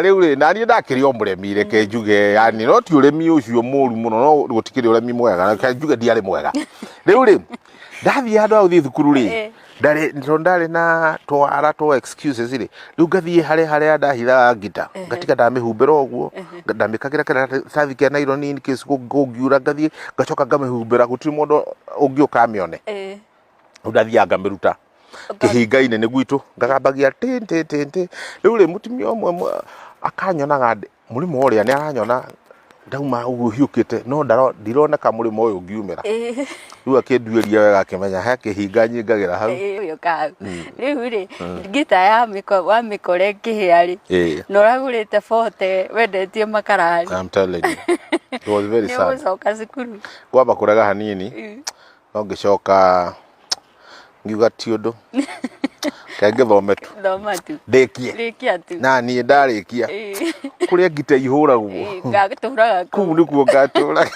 Riu ri nani ndakiri o muremi reke njuge yani no ti uremi ucio muru muno no gutikiri uremi mwega reke njuge ndiari mwega riu ri ndathie handu au thi thukuru ri ndari na twara to excuses ri riu ngathie haria ndahitha ngita ngatika ndamihumbira uguo ndamikagira kirathi kia nylon in case kungiura ngathie ngacoka ngamihumbira gutiri mundu ungiuka mione ndathia ngamiruta kihinga-ini ni gwitu ngagambagia tinti riu ri mutumia omwe akanyona ngade murimo uria ni aranyona ndauma uguo hiukite no ndironeka murimo uyu ngiumira riu akinduiria wega akimenya he kihinga nyingagira hau uyu ka riu ri ngita ya mikore kihia ri no ragurite forte wendetie makarari. I'm telling you it was very sad. Ni ucoka cukuru kwamba kurega hanini no ngicoka ngiuga ti undu kenge thome tu ndikia tu na ni ndarikia kuria ngita ihuragwo ngagituraga kuu nikuo ngaturaga